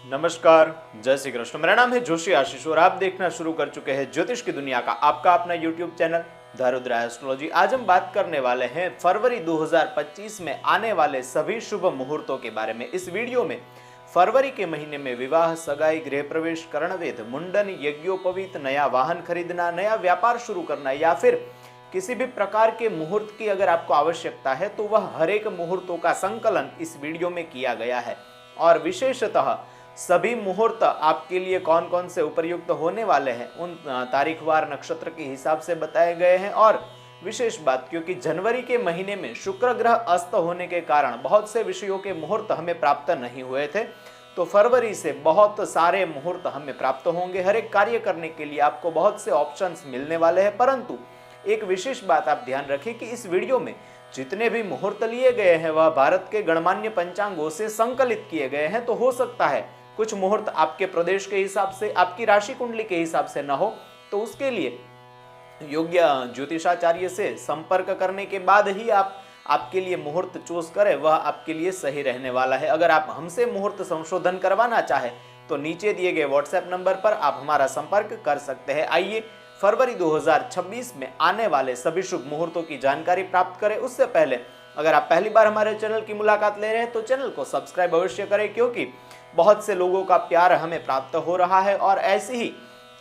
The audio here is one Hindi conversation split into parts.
नमस्कार, जय श्री कृष्ण। मेरा नाम है जोशी आशीष और आप देखना शुरू कर चुके हैं ज्योतिष की दुनिया का आपका अपना यूट्यूब चैनल धारुद्रा एस्ट्रोलॉजी। आज हम बात करने वाले हैं फरवरी 2025 में आने वाले सभी शुभ मुहूर्तों के बारे में। इस वीडियो में फरवरी के महीने में विवाह, सगाई, गृह प्रवेश, कर्णवेध, मुंडन, यज्ञोपवीत, नया वाहन खरीदना, नया व्यापार शुरू करना या फिर किसी भी प्रकार के मुहूर्त की अगर आपको आवश्यकता है तो वह हर एक मुहूर्तों का संकलन इस वीडियो में किया गया है। और विशेषतः सभी मुहूर्त आपके लिए कौन कौन से उपयुक्त होने वाले हैं उन तारीखवार नक्षत्र के हिसाब से बताए गए हैं। और विशेष बात, क्योंकि जनवरी के महीने में शुक्र ग्रह अस्त होने के कारण बहुत से विषयों के मुहूर्त हमें प्राप्त नहीं हुए थे, तो फरवरी से बहुत सारे मुहूर्त हमें प्राप्त होंगे। हर एक कार्य करने के लिए आपको बहुत से ऑप्शंस मिलने वाले हैं। परंतु एक विशेष बात आप ध्यान रखें कि इस वीडियो में जितने भी मुहूर्त लिए गए हैं वह भारत के गणमान्य पंचांगों से संकलित किए गए हैं। तो हो सकता है कुछ मुहूर्त आपके प्रदेश के हिसाब से, आपकी राशि कुंडली के हिसाब से न हो, तो उसके लिए योग्य ज्योतिषाचार्य से संपर्क करने के बाद ही आपके लिए मुहूर्त चूज करें, वह आपके लिए सही रहने वाला है। अगर आप हमसे मुहूर्त संशोधन करवाना चाहें तो नीचे दिए गए व्हाट्सएप नंबर पर आप हमारा संपर्क कर सकते हैं। आइए फरवरी 2026 में आने वाले सभी शुभ मुहूर्तों की जानकारी प्राप्त करें। उससे पहले अगर आप पहली बार हमारे चैनल की मुलाकात ले रहे हैं तो चैनल को सब्सक्राइब अवश्य करें, क्योंकि बहुत से लोगों का प्यार हमें प्राप्त हो रहा है और ऐसे ही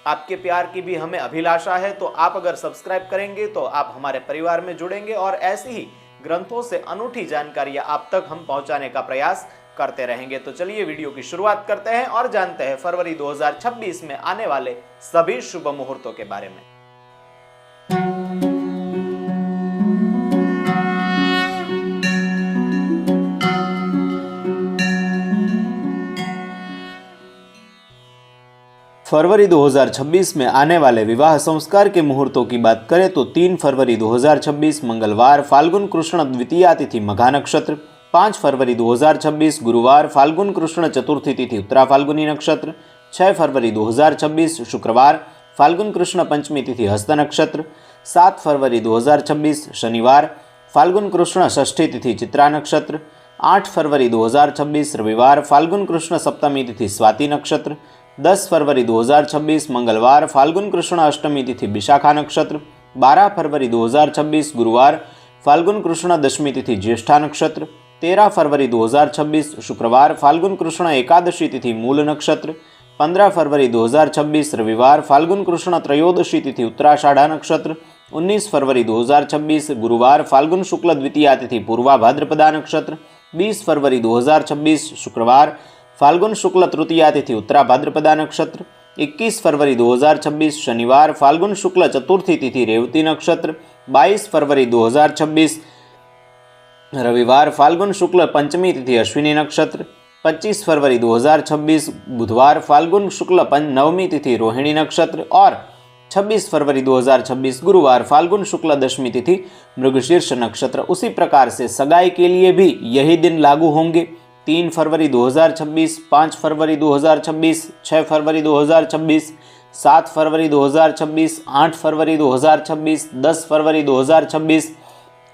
आपके प्यार की भी हमें अभिलाषा है। तो आप अगर सब्सक्राइब करेंगे तो आप हमारे परिवार में जुड़ेंगे और ऐसी ही ग्रंथों से अनूठी जानकारियां आप तक हम पहुंचाने का प्रयास करते रहेंगे। तो चलिए वीडियो की शुरुआत करते हैं और जानते हैं फरवरी 2026 में आने वाले सभी शुभ मुहूर्तों के बारे में। फरवरी 2026 में आने वाले विवाह संस्कार के मुहूर्तों की बात करें तो 3 फरवरी 2026 मंगलवार फाल्गुन कृष्ण द्वितीया तिथि मघा नक्षत्र, 5 फरवरी 2026 गुरुवार फाल्गुन कृष्ण चतुर्थी तिथि उत्तरा फाल्गुनी नक्षत्र, 6 फरवरी 2026 शुक्रवार फाल्गुन कृष्ण पंचमी तिथि हस्त नक्षत्र, 7 फरवरी 2026 शनिवार फाल्गुन कृष्ण षष्ठी तिथि चित्रा नक्षत्र, 8 फरवरी 2026 रविवार फाल्गुन कृष्ण सप्तमी तिथि स्वाति नक्षत्र, 10 फरवरी 2026 मंगलवार फाल्गुन कृष्ण अष्टमी तिथि विशाखा नक्षत्र, 12 फरवरी 2026 गुरुवार फाल्गुन कृष्ण दशमी तिथि ज्येष्ठा नक्षत्र, 13 फरवरी 2026 शुक्रवार फाल्गुन कृष्ण एकादशी तिथि मूल नक्षत्र, 15 फरवरी 2026 रविवार फाल्गुन कृष्ण त्रयोदशी तिथि उत्तराषाढ़ा नक्षत्र, 19 फरवरी 2026 गुरुवार फाल्गुन शुक्ल द्वितीया तिथि पूर्वा भाद्रपदा नक्षत्र, 20 फरवरी 2026 शुक्रवार फाल्गुन शुक्ल तृतीया तिथि उत्तरा भाद्रपदा नक्षत्र, 21 फरवरी 2026 शनिवार फाल्गुन शुक्ल चतुर्थी तिथि रेवती नक्षत्र, 22 फरवरी 2026 रविवार फाल्गुन शुक्ल पंचमी तिथि अश्विनी नक्षत्र, 25 फरवरी 2026 बुधवार फाल्गुन शुक्ल नवमी तिथि रोहिणी नक्षत्र और 26 फरवरी 2026 गुरुवार फाल्गुन शुक्ल दशमी तिथि मृगशीर्ष नक्षत्र। उसी प्रकार से सगाई के लिए भी यही दिन लागू होंगे। 3 फरवरी 2026, 5 फरवरी 2026, 6 फरवरी 2026, 7 फरवरी 2026, 8 फरवरी 2026, 10 फरवरी 2026,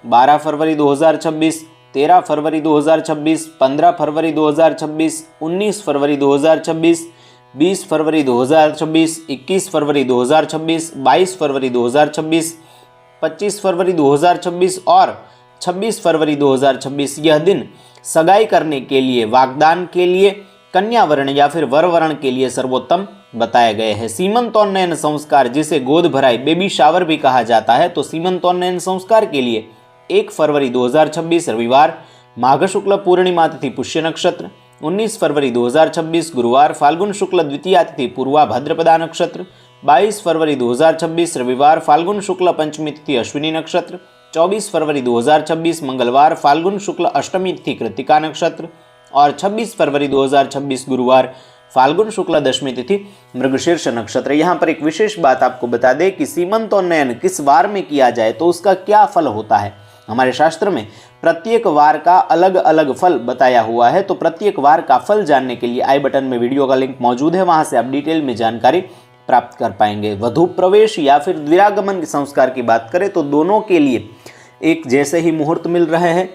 12 फरवरी 2026, 13 फरवरी 2026, 15 फरवरी 2026, 19 फरवरी 2026, 20 फरवरी 2026, 21 फरवरी 2026, 22 फरवरी 2026, 25 फरवरी 2026 और 26 फरवरी 2026 यह दिन सगाई करने के लिए, वागदान के लिए, कन्या वर्ण या फिर वर वर्ण के लिए सर्वोत्तम बताए गए हैं। सीमंतोन्नयन संस्कार, जिसे गोद भराई बेबी शावर भी कहा जाता है, तो सीमंतोन्नयन संस्कार के लिए 1 फरवरी 2026 रविवार माघ शुक्ल पूर्णिमा तिथि पुष्य नक्षत्र, 19 फरवरी 2026 गुरुवार फाल्गुन शुक्ल द्वितीया तिथि पूर्वा भाद्रपदा नक्षत्र, 22 फरवरी 2026 रविवार फाल्गुन शुक्ल पंचमी तिथि अश्विनी नक्षत्र, 24 फरवरी 2026 मंगलवार फाल्गुन शुक्ल अष्टमी तिथि कृत्तिका नक्षत्र और 26 फरवरी 2026 गुरुवार फाल्गुन शुक्ल दशमी तिथि मृगशीर्ष नक्षत्र। यहाँ पर एक विशेष बात आपको बता दें कि सीमंतोन्नयन किस वार में किया जाए तो उसका क्या फल होता है। हमारे शास्त्र में प्रत्येक वार का अलग अलग फल बताया हुआ है, तो प्रत्येक वार का फल जानने के लिए आई बटन में वीडियो का लिंक मौजूद है, वहां से आप डिटेल में जानकारी प्राप्त कर पाएंगे। वधू प्रवेश या फिर द्विरागमन के संस्कार की बात करें तो दोनों के लिए एक जैसे ही मुहूर्त मिल रहे हैं।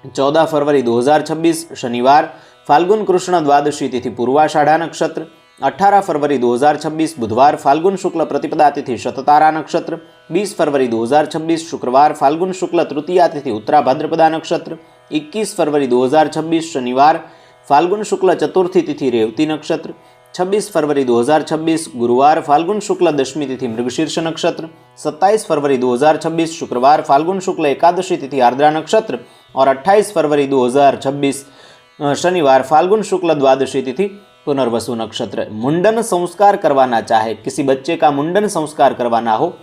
14 फरवरी 2026 शनिवार फाल्गुन कृष्ण द्वादशी तिथि पूर्वाषाढ़ा नक्षत्र। 18 फरवरी 2026 बुधवार फाल्गुन शुक्ल प्रतिपदा तिथि शततारा नक्षत्र। 20 फरवरी 2026 शुक्रवार फाल्गुन शुक्ल तृतीया तिथि उत्तरा भाद्रपदा नक्षत्र। 21 फरवरी 2026 शनिवार फाल्गुन शुक्ल चतुर्थी तिथि रेवती नक्षत्र। 26 फरवरी 2026 गुरुवार फाल्गुन शुक्ल दशमी तिथि मृगशीर्ष नक्षत्र। 27 फरवरी 2026 शुक्रवार फाल्गुन शुक्ल एकादशी तिथि आर्द्रा नक्षत्र। और 28 फरवरी 2026 शनिवार फाल्गुन शुक्ल द्वादशी तिथि पुनर्वसु नक्षत्र। मुंडन संस्कार करवाना चाहे, किसी बच्चे का मुंडन संस्कार करवाना हो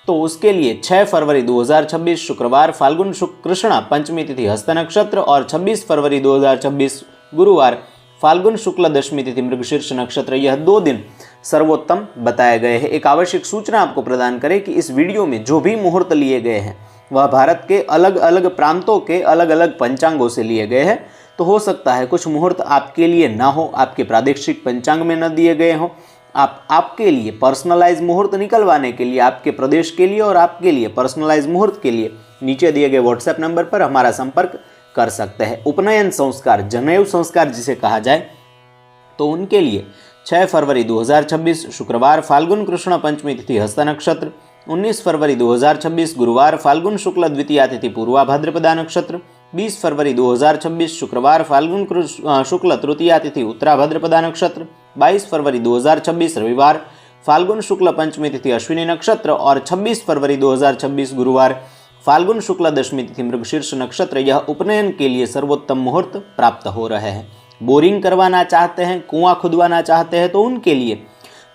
तो उसके लिए 6 फरवरी 2026 शुक्रवार फाल्गुन कृष्ण पंचमी तिथि हस्त नक्षत्र और 26 फरवरी 2026 गुरुवार फाल्गुन शुक्ल दशमी तिथि मृगशीर्ष नक्षत्र, यह 2 दिन सर्वोत्तम बताए गए हैं। एक आवश्यक सूचना आपको प्रदान करें कि इस वीडियो में जो भी मुहूर्त लिए गए हैं वह भारत के अलग अलग प्रांतों के अलग अलग पंचांगों से लिए गए हैं। तो हो सकता है कुछ मुहूर्त आपके लिए ना हो, आपके प्रादेशिक पंचांग में न दिए गए हों। आपके लिए पर्सनलाइज मुहूर्त निकलवाने के लिए, आपके प्रदेश के लिए और आपके लिए पर्सनलाइज मुहूर्त के लिए नीचे दिए गए व्हाट्सएप नंबर पर हमारा संपर्क कर सकते हैं। उपनयन संस्कार, जनेऊ संस्कार जिसे कहा जाए, तो उनके लिए 6 फरवरी 2026 शुक्रवार फाल्गुन कृष्ण पंचमी तिथि हस्त नक्षत्र। 19 फरवरी 2026 गुरुवार फाल्गुन शुक्ल द्वितीया तिथि पूर्वा भाद्रपदा नक्षत्र। 20 फरवरी 2026 शुक्रवार फाल्गुन शुक्ल तृतीया तिथि उत्तरा भाद्रपदा नक्षत्र। 22 फरवरी 2026 रविवार फाल्गुन शुक्ल पंचमी तिथि अश्विनी नक्षत्र और 26 फरवरी 2026 गुरुवार फाल्गुन शुक्ल दशमी तिथि मृगशीर्ष नक्षत्र, यह उपनयन के लिए सर्वोत्तम मुहूर्त प्राप्त हो रहे हैं। बोरिंग करवाना चाहते हैं, कुआं खुदवाना चाहते हैं तो उनके लिए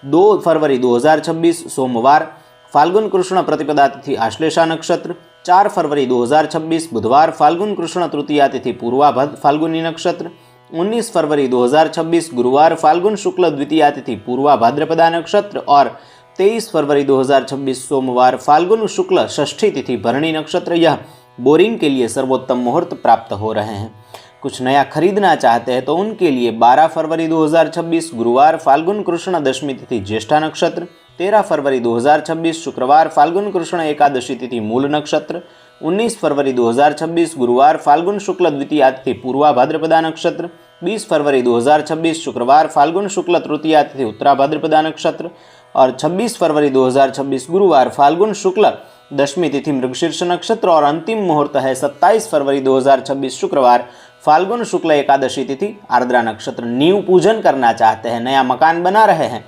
2 फरवरी 2026 सोमवार फाल्गुन कृष्ण प्रतिपदा तिथि आश्लेषा नक्षत्र। 4 फरवरी 2026 बुधवार फाल्गुन कृष्ण तृतीया तिथि पूर्वा फाल्गुनी नक्षत्र। 19 फरवरी 2026 गुरुवार फाल्गुन शुक्ल द्वितीया तिथि पूर्वा भाद्रपदा नक्षत्र और 23 फरवरी 2026 सोमवार फाल्गुन शुक्ल षष्ठी तिथि भरणी नक्षत्र, यह बोरिंग के लिए सर्वोत्तम मुहूर्त प्राप्त हो रहे हैं। कुछ नया खरीदना चाहते हैं तो उनके लिए 12 फरवरी 2026 गुरुवार फाल्गुन कृष्ण दशमी तिथि ज्येष्ठा नक्षत्र। 13 फरवरी 2026 शुक्रवार फाल्गुन कृष्ण एकादशी तिथि मूल नक्षत्र। 19 फरवरी 2026 गुरुवार फाल्गुन शुक्ल द्वितीया तिथि पूर्वा भाद्रपदा नक्षत्र। 20 फरवरी 2026 शुक्रवार फाल्गुन शुक्ल तृतीया तिथि उत्तरा भाद्रपदा नक्षत्र और 26 फरवरी 2026 गुरुवार फाल्गुन शुक्ल दशमी तिथि मृगशीर्ष नक्षत्र और अंतिम मुहूर्त है 27 फरवरी 2026 शुक्रवार फाल्गुन शुक्ल एकादशी तिथि आर्द्रा नक्षत्र। नींव पूजन करना चाहते हैं, नया मकान बना रहे हैं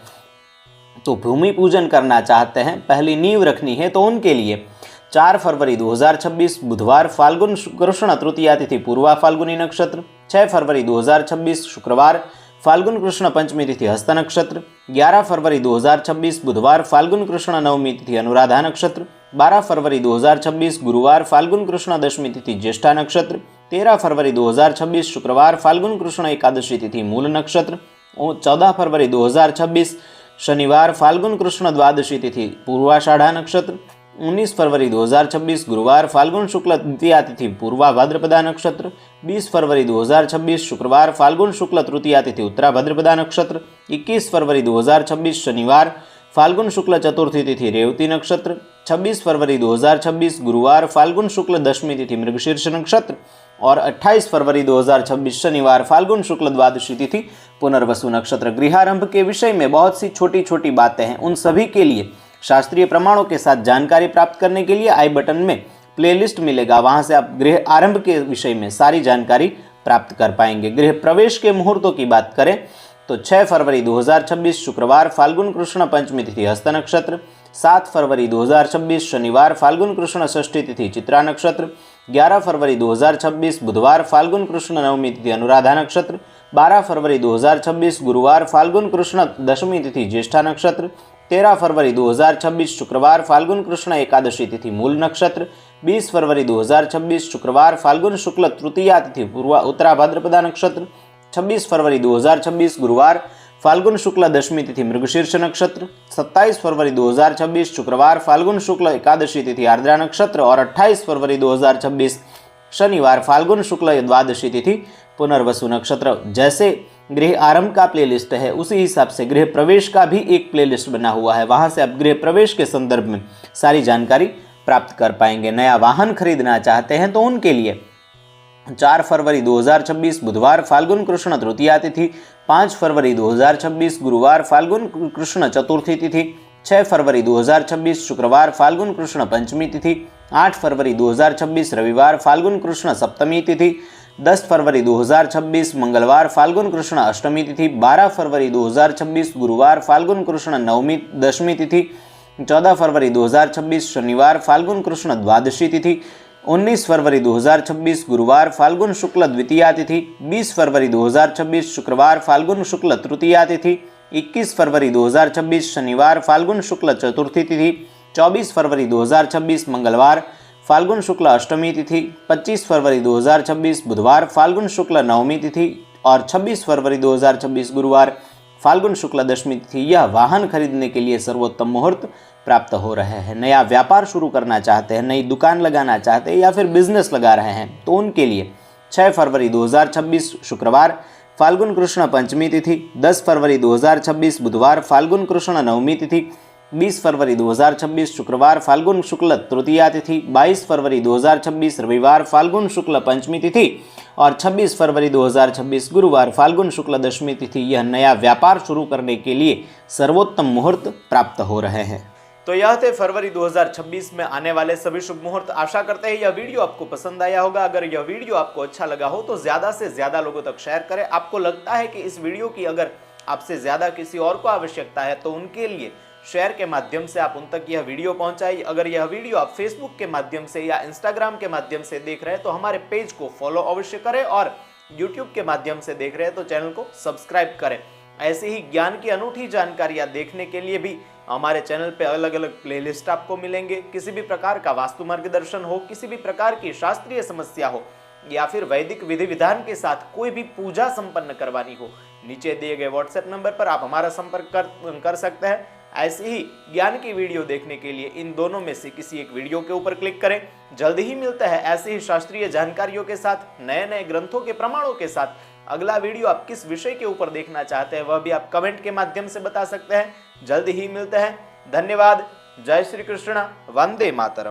तो भूमि पूजन करना चाहते हैं, पहली नींव रखनी है तो उनके लिए 4 फरवरी 2026 बुधवार फाल्गुन कृष्ण तृतीया तिथि पूर्वा फाल्गुनी नक्षत्र। 6 फरवरी 2026 शुक्रवार फाल्गुन कृष्ण पंचमी तिथि हस्त नक्षत्र। 11 फरवरी 2026 बुधवार फाल्गुन कृष्ण नवमी तिथि अनुराधा नक्षत्र। 12 फरवरी 2026 गुरुवार फाल्गुन कृष्ण दशमी तिथि ज्येष्ठा नक्षत्र। 13 फरवरी 2026 शुक्रवार फाल्गुन कृष्ण एकादशी तिथि मूल नक्षत्र। 14 फरवरी 2026 शनिवार फाल्गुन कृष्ण द्वादशी तिथि पूर्वाषाढ़ा नक्षत्र। 19 फरवरी 2026 गुरुवार फाल्गुन शुक्ल द्वितीया तिथि पूर्वा भाद्रपदा नक्षत्र। 20 फरवरी 2026 शुक्रवार फाल्गुन शुक्ल तृतीया तिथि उत्तरा भाद्रपदा नक्षत्र। 21 फरवरी 2026 शनिवार फाल्गुन शुक्ल चतुर्थी तिथि रेवती नक्षत्र। 26 फरवरी 2026 गुरुवार फाल्गुन शुक्ल दशमी तिथि मृगशीर्ष नक्षत्र और 28 फरवरी 2026 शनिवार फाल्गुन शुक्ल द्वादशी तिथि पुनर्वसु नक्षत्र। गृहारंभ के विषय में बहुत सी छोटी छोटी बातें हैं, उन सभी के लिए शास्त्रीय प्रमाणों के साथ जानकारी प्राप्त करने के लिए आई बटन में प्लेलिस्ट मिलेगा, वहां से आप गृह आरंभ के विषय में सारी जानकारी प्राप्त कर पाएंगे। गृह प्रवेश के मुहूर्तों की बात करें तो 6 फरवरी 2026 शुक्रवार फाल्गुन कृष्ण पंचमी तिथि हस्त नक्षत्र। 7 फरवरी 2026 शनिवार फाल्गुन कृष्ण षष्ठी तिथि चित्रा नक्षत्र। 11 फरवरी 2026 बुधवार फाल्गुन कृष्ण नवमी तिथि अनुराधा नक्षत्र। 12 फरवरी 2026 गुरुवार फाल्गुन कृष्ण दशमी तिथि ज्येष्ठा नक्षत्र। 13 फरवरी 2026 शुक्रवार फाल्गुन कृष्ण एकादशी तिथि मूल नक्षत्र। 20 फरवरी 2026 शुक्रवार फाल्गुन शुक्ल तृतीया तिथि पूर्वा उत्तरा भाद्रपदा नक्षत्र। 26 फरवरी 2026 गुरुवार फाल्गुन शुक्ल दशमी तिथि मृगशीर्ष नक्षत्र। 27 फरवरी 2026 शुक्रवार फाल्गुन शुक्ल एकादशी तिथि आर्द्रा नक्षत्र और 28 फरवरी 2026 शनिवार फाल्गुन शुक्ल द्वादशी तिथि पुनर्वसु नक्षत्र। जैसे गृह आरंभ का प्लेलिस्ट है उसी हिसाब से गृह प्रवेश का भी एक प्लेलिस्ट बना हुआ है, वहां से आप गृह प्रवेश के संदर्भ में सारी जानकारी प्राप्त कर पाएंगे। नया वाहन खरीदना चाहते हैं तो उनके लिए 4 फरवरी 2026 बुधवार फाल्गुन कृष्ण तृतीया तिथि, 5 फरवरी 2026 गुरुवार फाल्गुन कृष्ण चतुर्थी तिथि, 6 फरवरी 2026 शुक्रवार फाल्गुन कृष्ण पंचमी तिथि, 8 फरवरी 2026 रविवार फाल्गुन कृष्ण सप्तमी तिथि, 10 फरवरी 2026 मंगलवार फाल्गुन कृष्ण अष्टमी तिथि, 12 फरवरी 2026 गुरुवार फाल्गुन कृष्ण नवमी दशमी तिथि, 14 फरवरी 2026 शनिवार फाल्गुन कृष्ण द्वादशी तिथि, 19 फरवरी 2026 गुरुवार फाल्गुन शुक्ल द्वितीया तिथि, 20 फरवरी 2026 शुक्रवार फाल्गुन शुक्ल तृतीया तिथि, 21 फरवरी 2026 शनिवार फाल्गुन शुक्ल चतुर्थी तिथि, 24 फरवरी 2026 मंगलवार फाल्गुन शुक्ल अष्टमी तिथि, 25 फरवरी 2026 बुधवार फाल्गुन शुक्ल नवमी तिथि और 26 फरवरी 2026 गुरुवार फाल्गुन शुक्ल दशमी तिथि। यह वाहन खरीदने के लिए सर्वोत्तम मुहूर्त प्राप्त हो रहे हैं। नया व्यापार शुरू करना चाहते हैं, नई दुकान लगाना चाहते हैं या फिर बिजनेस लगा रहे हैं तो उनके लिए 6 फरवरी 2026 शुक्रवार फाल्गुन कृष्ण पंचमी तिथि, 10 फरवरी 2026 बुधवार फाल्गुन कृष्ण नवमी तिथि, 20 फरवरी 2026 शुक्रवार फाल्गुन शुक्ल तृतीया तिथि, 22 फरवरी 2026 रविवार फाल्गुन शुक्ल पंचमी तिथि और 26 फरवरी 2026 गुरुवार फाल्गुन शुक्ल दशमी तिथि। यह नया व्यापार शुरू करने के लिए सर्वोत्तम मुहूर्त प्राप्त हो रहे हैं। तो यह थे फरवरी 2026 में आने वाले सभी शुभ मुहूर्त। आशा करते हैं यह वीडियो आपको पसंद आया होगा। अगर यह वीडियो आपको अच्छा लगा हो तो ज्यादा से ज्यादा लोगों तक शेयर करें। आपको लगता है कि इस वीडियो की अगर आपसे ज्यादा किसी और को आवश्यकता है तो उनके लिए शेयर के माध्यम से आप उन तक यह वीडियो पहुंचाइए। अगर यह वीडियो आप फेसबुक के माध्यम से या इंस्टाग्राम के माध्यम से देख रहे हैं तो हमारे पेज को फॉलो अवश्य करें और यूट्यूब के माध्यम से देख रहे हैं तो चैनल को सब्सक्राइब करें। ऐसे ही ज्ञान की अनूठी जानकारियां देखने के लिए भी हमारे चैनल पे अलग अलग प्लेलिस्ट आपको मिलेंगे। किसी भी प्रकार का वास्तु मार्गदर्शन हो, किसी भी प्रकार की शास्त्रीय समस्या हो या फिर वैदिक विधि विधान के साथ कोई भी पूजा संपन्न करवानी हो, नीचे दिए गए व्हाट्सएप नंबर पर आप हमारा संपर्क कर सकते हैं। ऐसे ही ज्ञान की वीडियो देखने के लिए इन दोनों में से किसी एक वीडियो के ऊपर क्लिक करें। जल्द ही मिलता है ऐसे ही शास्त्रीय जानकारियों के साथ, नए नए ग्रंथों के प्रमाणों के साथ। अगला वीडियो आप किस विषय के ऊपर देखना चाहते हैं वह भी आप कमेंट के माध्यम से बता सकते हैं। जल्द ही मिलते हैं। धन्यवाद। जय श्री कृष्ण। वंदे मातरम।